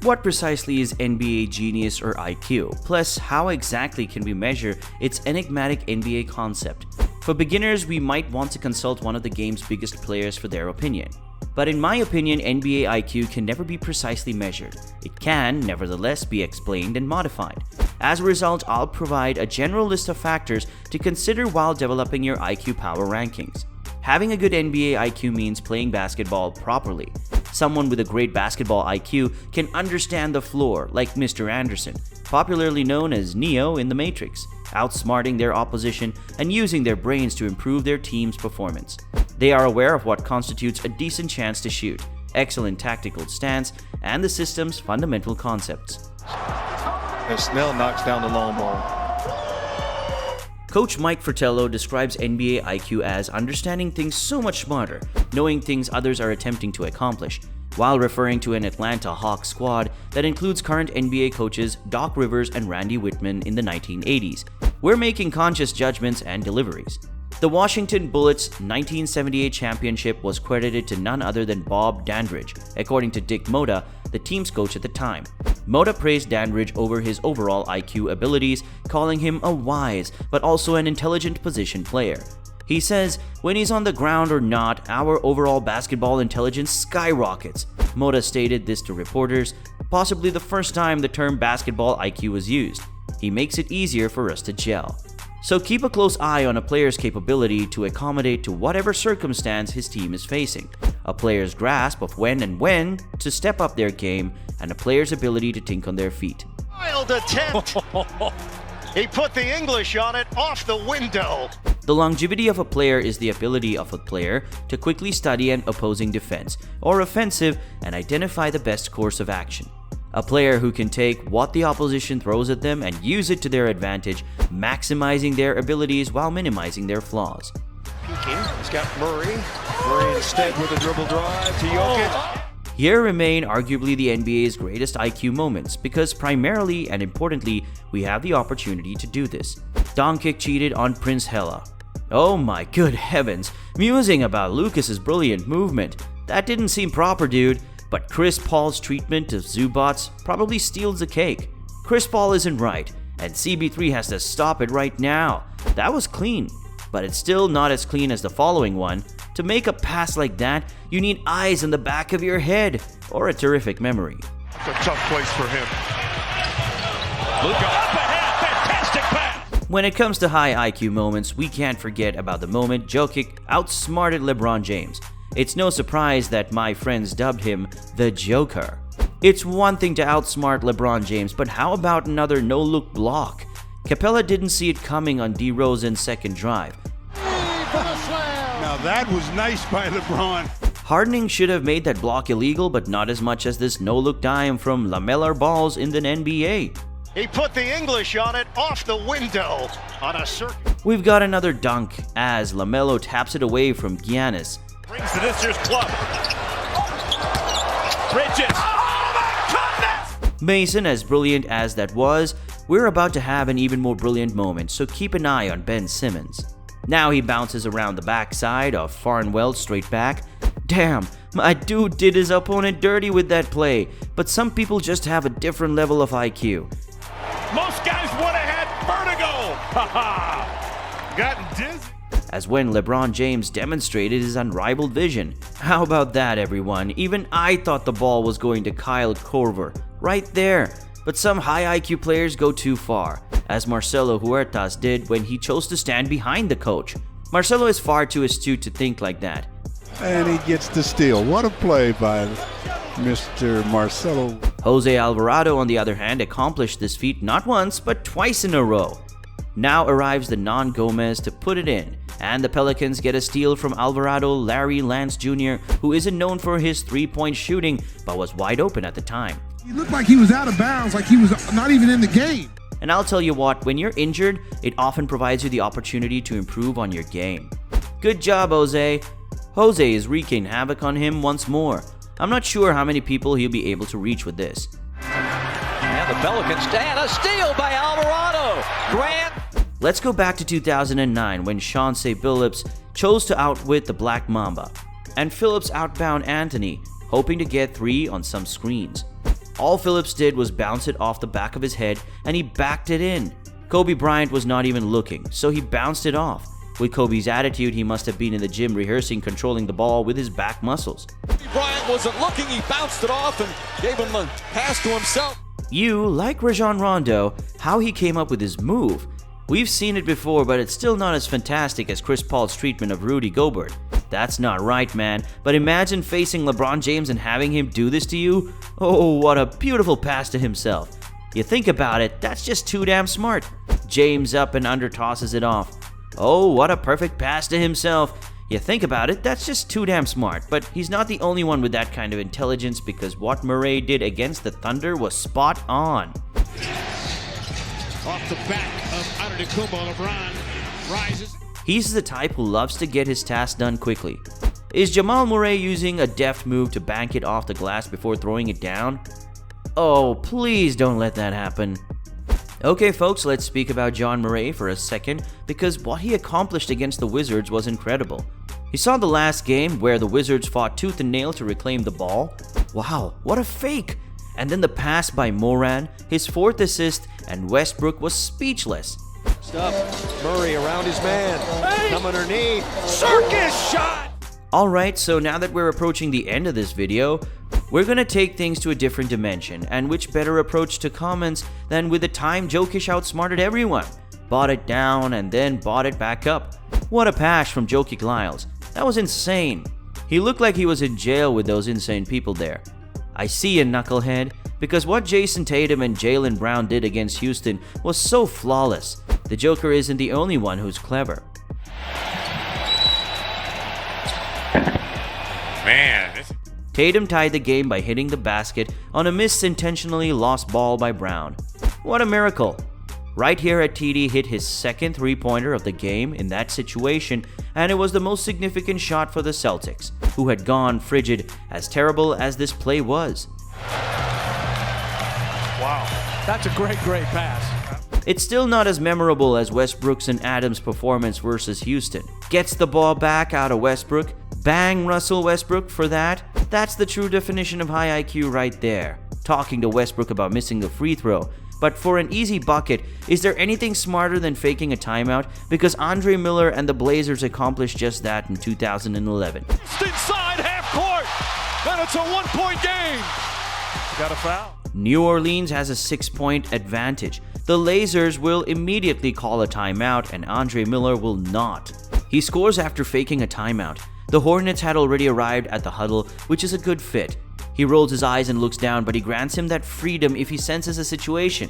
What precisely is NBA Genius or IQ? Plus, how exactly can we measure its enigmatic NBA concept? For beginners, we might want to consult one of the game's biggest players for their opinion. But in my opinion, NBA IQ can never be precisely measured. It can, nevertheless, be explained and modified. As a result, I'll provide a general list of factors to consider while developing your IQ power rankings. Having a good NBA IQ means playing basketball properly. Someone with a great basketball IQ can understand the floor, like Mr. Anderson, popularly known as Neo in The Matrix, outsmarting their opposition and using their brains to improve their team's performance. They are aware of what constitutes a decent chance to shoot, excellent tactical stance, and the system's fundamental concepts. As Snell knocks down the long ball. Coach Mike Fratello describes NBA IQ as understanding things so much smarter, knowing things others are attempting to accomplish, while referring to an Atlanta Hawks squad that includes current NBA coaches Doc Rivers and Randy Whitman in the 1980s. We're making conscious judgments and deliveries. The Washington Bullets' 1978 championship was credited to none other than Bob Dandridge, according to Dick Moda, the team's coach at the time. Moda praised Dandridge over his overall IQ abilities, calling him a wise but also an intelligent position player. He says, "When he's on the ground or not, our overall basketball intelligence skyrockets." Moda stated this to reporters, possibly the first time the term basketball IQ was used. He makes it easier for us to gel. So keep a close eye on a player's capability to accommodate to whatever circumstance his team is facing, a player's grasp of when to step up their game, and a player's ability to think on their feet. Wild attempt! He put the English on it off the window. The longevity of a player is the ability of a player to quickly study an opposing defense or offensive and identify the best course of action. A player who can take what the opposition throws at them and use it to their advantage, maximizing their abilities while minimizing their flaws. Peeking, he's got Murray. Murray instead with a dribble drive to Jokic. Here remain arguably the NBA's greatest IQ moments because primarily and importantly, we have the opportunity to do this. Doncic cheated on Prince Hela. Oh my good heavens, musing about Lucas's brilliant movement. That didn't seem proper, dude. But Chris Paul's treatment of Zubats probably steals the cake. Chris Paul isn't right, and CB3 has to stop it right now. That was clean, but it's still not as clean as the following one. To make a pass like that, you need eyes in the back of your head, or a terrific memory. It's a tough place for him. Luka up ahead, fantastic pass! When it comes to high IQ moments, we can't forget about the moment Jokic outsmarted Lebron James. It's no surprise that my friends dubbed him the Joker. It's one thing to outsmart LeBron James, but how about another no-look block? Capella didn't see it coming on DeRozan's second drive. Now that was nice by LeBron. Hardening should have made that block illegal, but not as much as this no-look dime from LaMelo Balls in the NBA. He put the English on it off the window on a circuit. We've got another dunk as LaMelo taps it away from Giannis. Brings to this year's club. Bridges. Oh my goodness! Mason, as brilliant as that was, we're about to have an even more brilliant moment, so keep an eye on Ben Simmons. Now he bounces around the backside of Farnwell straight back. Damn, my dude did his opponent dirty with that play, but some people just have a different level of IQ. Most guys would have had vertigo. Ha Gotten dizzy. As when LeBron James demonstrated his unrivaled vision. How about that, everyone? Even I thought the ball was going to Kyle Korver, right there. But some high IQ players go too far, as Marcelo Huertas did when he chose to stand behind the coach. Marcelo is far too astute to think like that. And he gets the steal. What a play by Mr. Marcelo. Jose Alvarado, on the other hand, accomplished this feat not once, but twice in a row. Now arrives the non-Gomez to put it in, and the Pelicans get a steal from Alvarado Larry Lance Jr., who isn't known for his three-point shooting, but was wide open at the time. He looked like he was out of bounds, like he was not even in the game. And I'll tell you what, when you're injured, it often provides you the opportunity to improve on your game. Good job, Jose. Jose is wreaking havoc on him once more. I'm not sure how many people he'll be able to reach with this. And the Pelicans stand a steal by Alvarado. Grant. Let's go back to 2009 when Chauncey Billups chose to outwit the Black Mamba, and Phillips outbound Anthony, hoping to get three on some screens. All Phillips did was bounce it off the back of his head and he backed it in. Kobe Bryant was not even looking, so he bounced it off. With Kobe's attitude, he must have been in the gym rehearsing controlling the ball with his back muscles. Bryant wasn't looking, he bounced it off and gave him a pass to himself. You, like Rajon Rondo, how he came up with his move. We've seen it before, but it's still not as fantastic as Chris Paul's treatment of Rudy Gobert. That's not right, man. But imagine facing LeBron James and having him do this to you. Oh, what a beautiful pass to himself. You think about it, that's just too damn smart. James up and under tosses it off. Oh, what a perfect pass to himself. You think about it, that's just too damn smart. But he's not the only one with that kind of intelligence, because what Murray did against the Thunder was spot on. Off the back of Antetokounmpo, LeBron rises. He's the type who loves to get his task done quickly. Is Jamal Murray using a deft move to bank it off the glass before throwing it down? Oh, please don't let that happen. Okay folks, let's speak about John Murray for a second, because what he accomplished against the Wizards was incredible. You saw the last game where the Wizards fought tooth and nail to reclaim the ball. Wow, what a fake! And then the pass by Moran, his fourth assist, and Westbrook was speechless. Stuff. Murray around his man. Come underneath. Circus shot! Alright, so now that we're approaching the end of this video, we're gonna take things to a different dimension, and which better approach to comments than with the time Jokic outsmarted everyone. Bought it down and then bought it back up. What a pass from Jokic Lyles. That was insane. He looked like he was in jail with those insane people there. I see you, knucklehead, because what Jason Tatum and Jaylen Brown did against Houston was so flawless. The Joker isn't the only one who's clever. Man, Tatum tied the game by hitting the basket on a missed intentionally lost ball by Brown. What a miracle! Right here at TD hit his second three-pointer of the game in that situation, and it was the most significant shot for the Celtics, who had gone frigid, as terrible as this play was. wow. That's a great pass. It's still not as memorable as Westbrook's and Adams' performance versus Houston. Gets the ball back out of Westbrook, bang Russell Westbrook for that. That's the true definition of high IQ right there. Talking to Westbrook about missing the free throw. But for an easy bucket, is there anything smarter than faking a timeout? Because Andre Miller and the Blazers accomplished just that in 2011. Inside half court, and it's a one-point game. Got a foul. New Orleans has a 6-point advantage. The Blazers will immediately call a timeout and Andre Miller will not. He scores after faking a timeout. The Hornets had already arrived at the huddle, which is a good fit. He rolls his eyes and looks down, but he grants him that freedom if he senses a situation.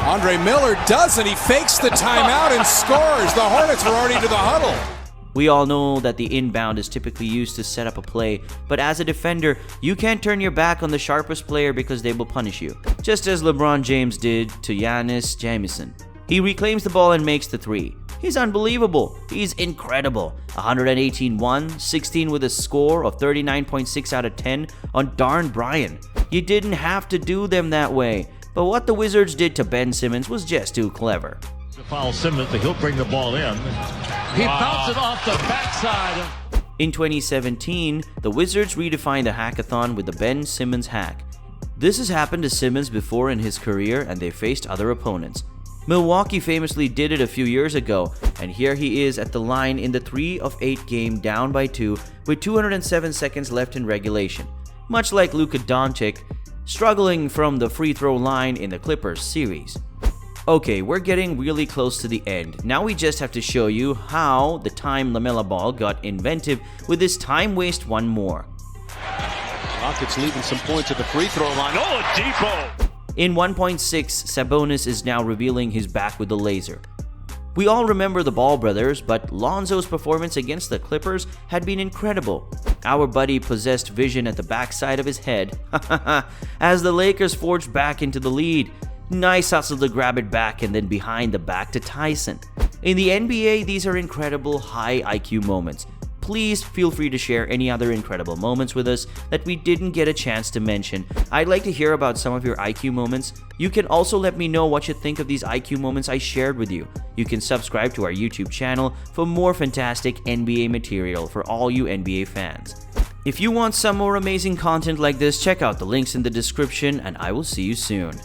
Andre Miller does, and he fakes the timeout and scores. The Hornets were already to the huddle. We all know that the inbound is typically used to set up a play, but as a defender, you can't turn your back on the sharpest player because they will punish you, just as LeBron James did to Giannis Jamison. He reclaims the ball and makes the three. He's unbelievable. He's incredible. 118-1, 16 with a score of 39.6 out of 10 on darn Bryan. You didn't have to do them that way, but what the Wizards did to Ben Simmons was just too clever. To foul Simmons, but he'll bring the ball in. He bounced it off the backside. In 2017, the Wizards redefined the hackathon with the Ben Simmons hack. This has happened to Simmons before in his career, and they faced other opponents. Milwaukee famously did it a few years ago, and here he is at the line in the 3 of 8 game down by 2 with 207 seconds left in regulation. Much like Luka Doncic, struggling from the free throw line in the Clippers series. Okay, we're getting really close to the end. Now we just have to show you how the time LaMelo Ball got inventive with this time waste one more. Rockets leaving some points at the free throw line. Oh, Depot! In 1.6, Sabonis is now revealing his back with the laser. We all remember the Ball brothers, but Lonzo's performance against the Clippers had been incredible. Our buddy possessed vision at the backside of his head as the Lakers forged back into the lead. Nice hustle to grab it back and then behind the back to Tyson. In the NBA, these are incredible high IQ moments. Please feel free to share any other incredible moments with us that we didn't get a chance to mention. I'd like to hear about some of your IQ moments. You can also let me know what you think of these IQ moments I shared with you. You can subscribe to our YouTube channel for more fantastic NBA material for all you NBA fans. If you want some more amazing content like this, check out the links in the description, and I will see you soon.